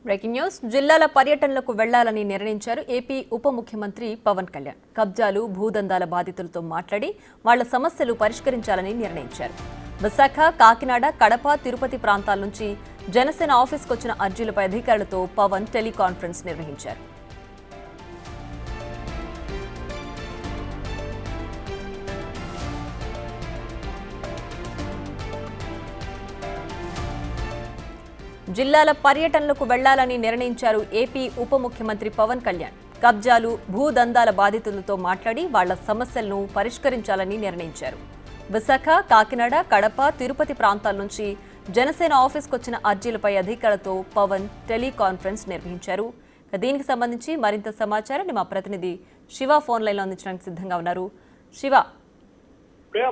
Breaking news జిల్లాల పర్యటనలకు వెళ్లాలని నిర్ణయించారు ఏపీ ఉప ముఖ్యమంత్రి పవన్ కళ్యాణ్. కబ్జాలు, భూదందాల బాధితులతో మాట్లాడి వాళ్ల సమస్యలు పరిష్కరించాలని నిర్ణయించారు. విశాఖ, కాకినాడ, కడప, తిరుపతి ప్రాంతాల నుంచి జనసేన ఆఫీస్కు వచ్చిన అర్జీలపై అధికారులతో పవన్ టెలికాన్ఫరెన్స్ నిర్వహించారు. జిల్లాల పర్యటనలకు వెళ్లాలని నిర్ణయించారు ఏపీ ఉప ముఖ్యమంత్రి పవన్ కళ్యాణ్. కబ్జాలు, భూదందాల బాధితులతో మాట్లాడి వాళ్ల సమస్యలను పరిష్కరించాలని నిర్ణయించారు. విశాఖ, కాకినాడ, కడప, తిరుపతి ప్రాంతాల నుంచి జనసేన ఆఫీస్కు వచ్చిన అర్జీలపై అధికారులతో పవన్ టెలికాన్ఫరెన్స్ నిర్వహించారు. దీనికి సంబంధించి మరింత సమాచారాన్ని మా ప్రతినిధి శివ ఫోన్ లైన్లో అందించడానికి సిద్ధంగా ఉన్నారు. శివ,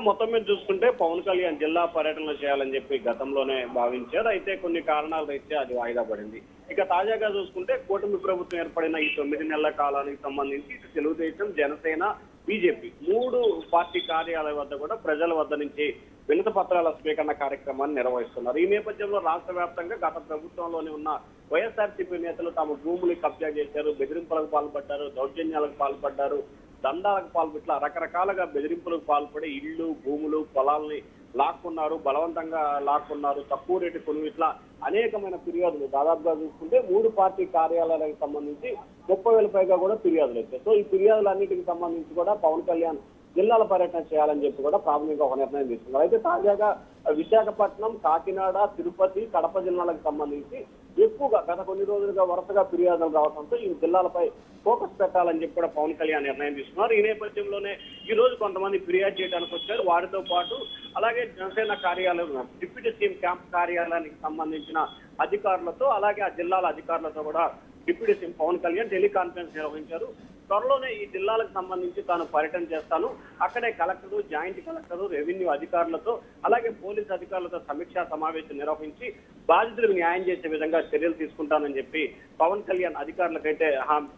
మొత్తం మీద చూసుకుంటే పవన్ కళ్యాణ్ జిల్లా పర్యటనలు చేయాలని చెప్పి గతంలోనే భావించారు. అయితే కొన్ని కారణాల రీత్యా అది వాయిదా పడింది. ఇక తాజాగా చూసుకుంటే కూటమి ప్రభుత్వం ఏర్పడిన ఈ 9 నెలల కాలానికి సంబంధించి తెలుగుదేశం, జనసేన, బీజేపీ 3 పార్టీ కార్యాలయాల వద్ద కూడా ప్రజల వద్ద నుంచి వినతి పత్రాల స్వీకరణ కార్యక్రమాన్ని నిర్వహిస్తున్నారు. ఈ నేపథ్యంలో రాష్ట్ర వ్యాప్తంగా గత ప్రభుత్వంలోనే ఉన్న వైఎస్ఆర్సీపీ నేతలు తమ భూములు కబ్జా చేశారు, బెదిరింపులకు పాల్పడ్డారు, దౌర్జన్యాలకు పాల్పడ్డారు, దండాలకు పాల్పట్ల రకరకాలుగా బెదిరింపులకు పాల్పడి ఇళ్లు, భూములు, పొలాల్ని లాక్కున్నారు, బలవంతంగా లాక్కున్నారు, తక్కువ రేటు కొను, ఇట్లా అనేకమైన ఫిర్యాదులు దాదాపుగా చూసుకుంటే 3 పార్టీ కార్యాలయాలకు సంబంధించి 30,000 పైగా కూడా ఫిర్యాదులు వచ్చాయి. సో ఈ ఫిర్యాదులన్నిటికి సంబంధించి కూడా పవన్ కళ్యాణ్ జిల్లాల పర్యటన చేయాలని చెప్పి కూడా ప్రాథమికంగా ఒక నిర్ణయం తీసుకున్నారు. అయితే తాజాగా విశాఖపట్నం, కాకినాడ, తిరుపతి, కడప జిల్లాలకు సంబంధించి ఎక్కువగా గత కొన్ని రోజులుగా వరుసగా ఫిర్యాదులు రావడంతో ఈ జిల్లాలపై ఫోకస్ పెట్టాలని చెప్పి కూడా పవన్ కళ్యాణ్ నిర్ణయం తీసుకున్నారు. ఈ నేపథ్యంలోనే ఈ రోజు కొంతమంది ఫిర్యాదు చేయడానికి వచ్చారు. వారితో పాటు అలాగే జనసేన కార్యాలయం, డిప్యూటీ సీఎం క్యాంప్ కార్యాలయానికి సంబంధించిన అధికారులతో, అలాగే ఆ జిల్లాల అధికారులతో కూడా deputy CM Pawan Kalyan teleconference నిర్వహించారు. త్వరలోనే ఈ జిల్లాలకు సంబంధించి తాను పర్యటన చేస్తాను, అక్కడే కలెక్టరు, జాయింట్ కలెక్టరు, రెవెన్యూ అధికారులతో అలాగే పోలీసు అధికారులతో సమీక్షా సమావేశం నిర్వహించి బాధితులకు న్యాయం చేసే విధంగా చర్యలు తీసుకుంటానని చెప్పి పవన్ కళ్యాణ్ అధికారులకైతే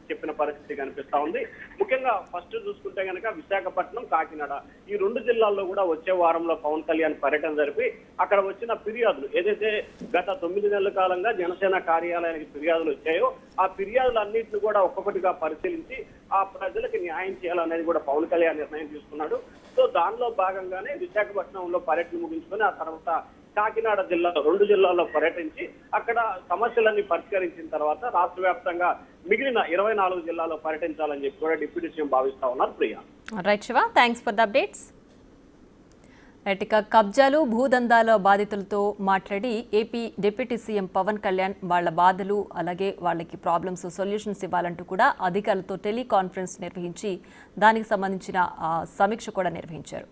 చెప్పిన పరిస్థితి కనిపిస్తా ఉంది. ముఖ్యంగా ఫస్ట్ చూసుకుంటే కనుక విశాఖపట్నం, కాకినాడ ఈ 2 జిల్లాల్లో కూడా వచ్చే వారంలో పవన్ కళ్యాణ్ పర్యటన జరిపి అక్కడ వచ్చిన ఫిర్యాదులు ఏదైతే గత 9 నెలల కాలంగా జనసేన కార్యాలయానికి ఫిర్యాదులు వచ్చాయో ఆ ఫిర్యాదులన్నింటినీ కూడా ఒక్కొక్కటిగా పరిశీలించి ఆ ప్రజలకు న్యాయం చేయాలనేది కూడా పవన్ కళ్యాణ్ నిర్ణయం తీసుకున్నాడు. సో దానిలో భాగంగానే విశాఖపట్నంలో పర్యటన ముగించుకొని ఆ తర్వాత కాకినాడ జిల్లాలో 2 జిల్లాల్లో పర్యటించి అక్కడ సమస్యలన్నీ పరిష్కరించిన తర్వాత రాష్ట్ర వ్యాప్తంగా మిగిలిన 24 జిల్లాల్లో పర్యటించాలని చెప్పి కూడా డిప్యూటీ సీఎం భావిస్తా ఉన్నారు. Priya, right Shiva, thanks for the updates. ఇక కబ్జాలు, భూదందాల బాధితులతో మాట్లాడి AP deputy CM Pawan Kalyan వాళ్ల బాధలు అలాగే వాళ్ళకి ప్రాబ్లమ్స్ సొల్యూషన్స్ ఇవ్వాలంటూ కూడా అధికారులతో టెలికాన్ఫరెన్స్ నిర్వహించి దానికి సంబంధించిన సమీక్ష కూడా నిర్వహించారు.